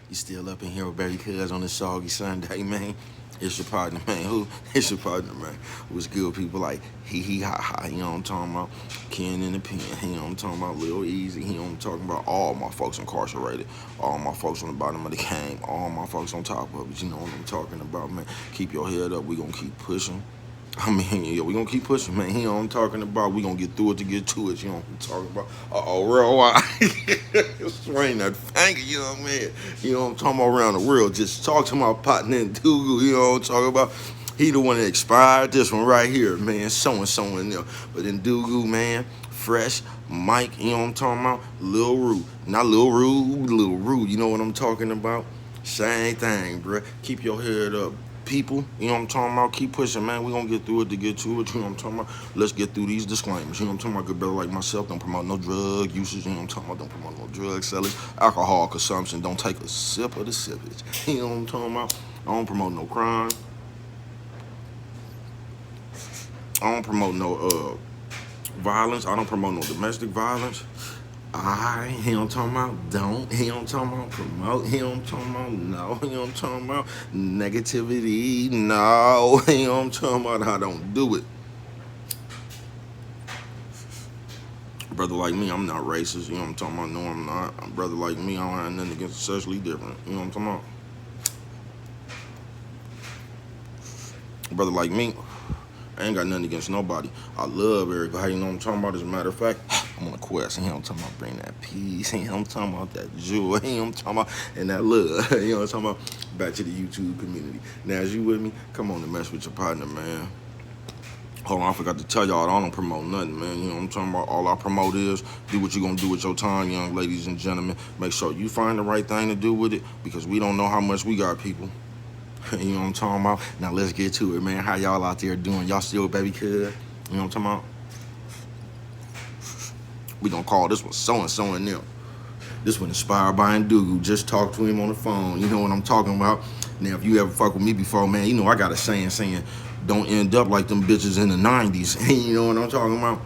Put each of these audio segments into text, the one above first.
You still up in here with Baby Cuz on this soggy Sunday, man? It's your partner, man. Who? It's your partner, man. What's good, people like hee ha ha, you know what I'm talking about? Ken in the pen, you know what I'm talking about? Lil Easy, you know what I'm talking about? All my folks incarcerated, all my folks on the bottom of the cane, all my folks on top of it, you know what I'm talking about, man. Keep your head up, we gonna keep pushing. I mean, yeah, we gonna keep pushing, man. You know what I'm talking about? We gonna get through it to get to it. You know what I'm talking about? Real wide. Swing that finger, you know what I mean? You know what I'm talking about around the world. Just talk to my partner in Dougal, you know what I'm talking about? He the one that expired this one right here, man. So in there. But in Dougal, man, Fresh, Mike, you know what I'm talking about? Lil Rue. Not Lil Rue, Lil Rue. You know what I'm talking about? Same thing, bruh. Keep your head up, people, you know what I'm talking about? Keep pushing, man. We gonna get through it to get to it, you know what I'm talking about? Let's get through these disclaimers, you know what I'm talking about? Good brother like myself, don't promote no drug usage, you know what I'm talking about? Don't promote no drug sellers, alcohol consumption, don't take a sip of the sippage, you know what I'm talking about? I don't promote no crime. I don't promote no violence. I don't promote no domestic violence. He don't talking about don't. He don't talking about promote. He don't talking about no. He don't talking about negativity. No. He don't talking about I don't do it. Brother like me, I'm not racist. You know what I'm talking about? No, I'm not. A brother like me, I don't have nothing against sexually different. You know what I'm talking about? A brother like me, I ain't got nothing against nobody. I love everybody. You know what I'm talking about? As a matter of fact, I'm on a quest. You know what I'm talking about? Bring that peace. You know what I'm talking about? That joy. You know what I'm talking about? And that love. You know what I'm talking about? Back to the YouTube community. Now, as you with me, come on to mess with your partner, man. Hold on, I forgot to tell y'all, I don't promote nothing, man. You know what I'm talking about? All I promote is do what you're going to do with your time, young ladies and gentlemen. Make sure you find the right thing to do with it because we don't know how much we got, people. You know what I'm talking about? Now let's get to it, man. How y'all out there doing? Y'all still Baby Cuz? You know what I'm talking about? We gonna call this one so-and-so and them. This one inspired by Ndugu. Just talked to him on the phone. You know what I'm talking about? Now, if you ever fuck with me before, man, you know I got a saying, don't end up like them bitches in the 90s. You know what I'm talking about?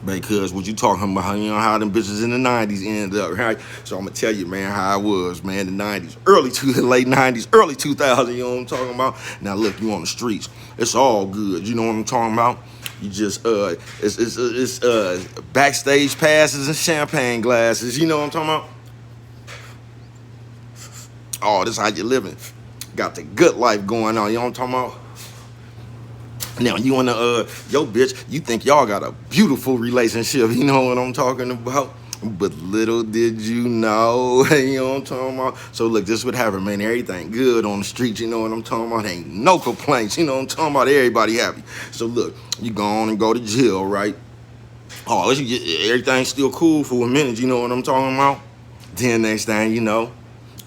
Because what you talking about, you know how them bitches in the 90s ended up, right? So I'm gonna tell you, man, how I was, man, the 90s, late 90s, early 2000s, you know what I'm talking about? Now look, you on the streets, it's all good, you know what I'm talking about? You just, it's backstage passes and champagne glasses, you know what I'm talking about? Oh, this how you living. Got the good life going on, you know what I'm talking about? Now, you wanna, yo, bitch, you think y'all got a beautiful relationship, you know what I'm talking about? But little did you know, you know what I'm talking about? So, look, this would happen, man. Everything good on the street, you know what I'm talking about? Ain't no complaints, you know what I'm talking about? Everybody happy. So, look, you go on and go to jail, right? Oh, everything's still cool for a minute, you know what I'm talking about? Then next thing you know,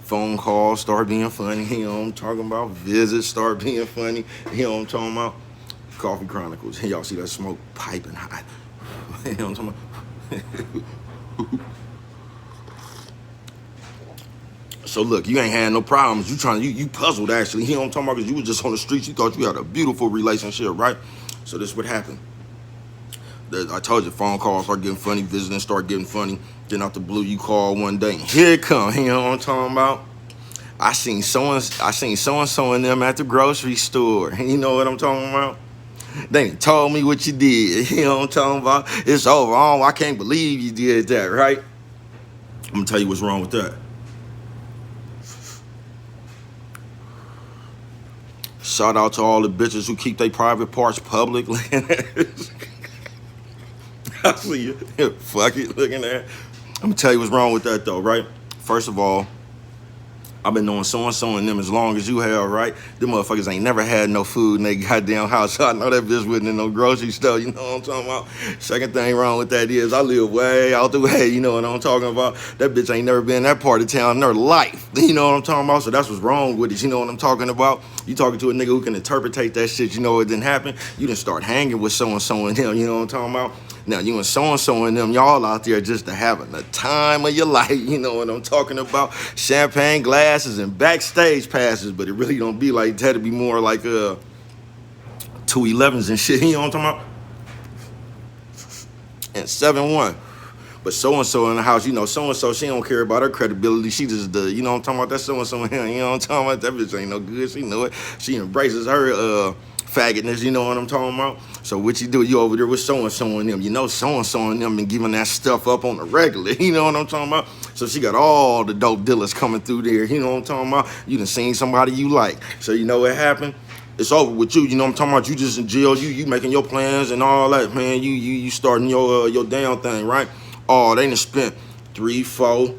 phone calls start being funny, you know what I'm talking about? Visits start being funny, you know what I'm talking about? Coffee Chronicles. Y'all see that smoke piping hot. You know what I'm talking about? So look, you ain't had no problems. You puzzled actually. You know what I'm talking about? Because you was just on the streets. You thought you had a beautiful relationship, right? So this what happened. I told you, phone calls start getting funny, visiting start getting funny. Then out the blue, you call one day. Here it come. You know what I'm talking about? I seen so and so in them at the grocery store. You know what I'm talking about? They told me what you did. You know what I'm talking about? It's over. Oh, I can't believe you did that, right? I'm gonna tell you what's wrong with that. Shout out to all the bitches who keep their private parts public. I see you. Fuck it, looking at. I'm gonna tell you what's wrong with that though, right? First of all, I've been knowing so-and-so and them as long as you have, right? Them motherfuckers ain't never had no food in their goddamn house. So I know that bitch wasn't in no grocery store, you know what I'm talking about? Second thing wrong with that is I live way out the way, you know what I'm talking about? That bitch ain't never been in that part of town in her life. You know what I'm talking about? So that's what's wrong with it, you know what I'm talking about? You talking to a nigga who can interpretate that shit, you know it didn't happen. You didn't start hanging with so-and-so and them, you know what I'm talking about? Now, you and so-and-so and them, y'all out there just having the time of your life. You know what I'm talking about? Champagne glasses and backstage passes, but it really don't be like that. It'd be more like 211s and shit. You know what I'm talking about? And 7-1. But so-and-so in the house, you know, so-and-so, she don't care about her credibility. She just does, you know what I'm talking about? That so-and-so in here, you know what I'm talking about? That bitch ain't no good. She know it. She embraces her faggotness, you know what I'm talking about? So what you do, you over there with so-and-so and them. You know so-and-so and them been giving that stuff up on the regular, you know what I'm talking about? So she got all the dope dealers coming through there, you know what I'm talking about? You done seen somebody you like. So you know what happened? It's over with you, you know what I'm talking about? You just in jail, you making your plans and all that, man. You starting your damn thing, right? Oh, they done spent 3, 4,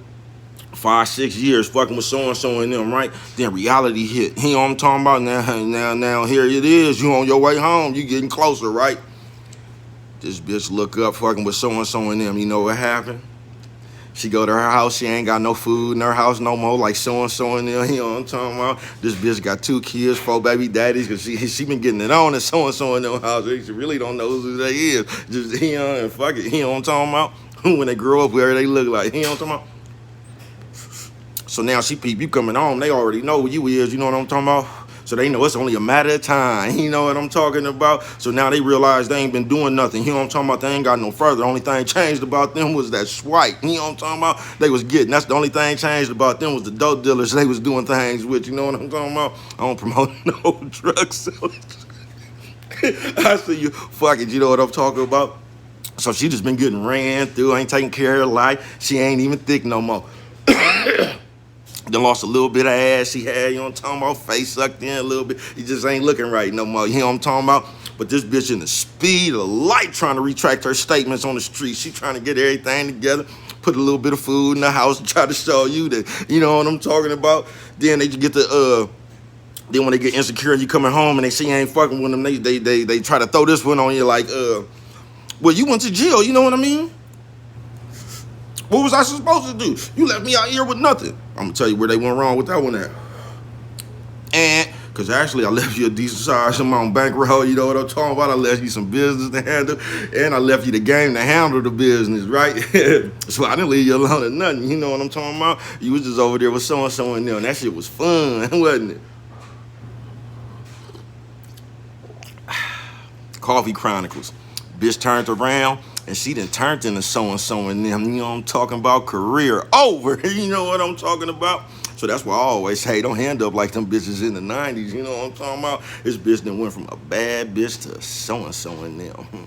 5, 6 years fucking with so-and-so and them, right? Then reality hit. You know what I'm talking about? Now, here it is. You on your way home. You getting closer, right? This bitch look up fucking with so-and-so and them. You know what happened? She go to her house. She ain't got no food in her house no more like so-and-so and them. You know what I'm talking about? This bitch got 2 kids, 4 baby daddies, because she been getting it on at so-and-so in them house. She really don't know who they is. Just, you know, and fuck it. You know what I'm talking about? When they grow up, where they look like. You know what I'm talking about? So now she peep you coming home, they already know who you is, you know what I'm talking about? So they know it's only a matter of time, you know what I'm talking about? So now they realize they ain't been doing nothing, you know what I'm talking about? They ain't got no further. The only thing changed about them was that swipe, you know what I'm talking about? They was getting, that's the only thing changed about them was the dope dealers they was doing things with, you know what I'm talking about? I don't promote no drug sellers. I see you, fuck it, you know what I'm talking about? So she just been getting ran through, ain't taking care of her life. She ain't even thick no more. Then lost a little bit of ass she had, you know what I'm talking about? Face sucked in a little bit. He just ain't looking right no more, you know what I'm talking about? But this bitch in the speed of light trying to retract her statements on the street. She trying to get everything together, put a little bit of food in the house and try to show you that, you know what I'm talking about? Then they just get then when they get insecure and you coming home and they see you ain't fucking with them, they try to throw this one on you like, well, you went to jail, you know what I mean? What was I supposed to do? You left me out here with nothing. I'm gonna tell you where they went wrong with that one at. And, cause actually I left you a decent size amount bankroll, you know what I'm talking about? I left you some business to handle, and I left you the game to handle the business, right? So I didn't leave you alone or nothing, you know what I'm talking about? You was just over there with so-and-so in there, and that shit was fun, wasn't it? Coffee Chronicles. Bitch turned around and she done turned into so-and-so and them. You know what I'm talking about? Career over. You know what I'm talking about? So that's why I always say, don't hand up like them bitches in the 90s. You know what I'm talking about? This bitch done went from a bad bitch to so-and-so and them.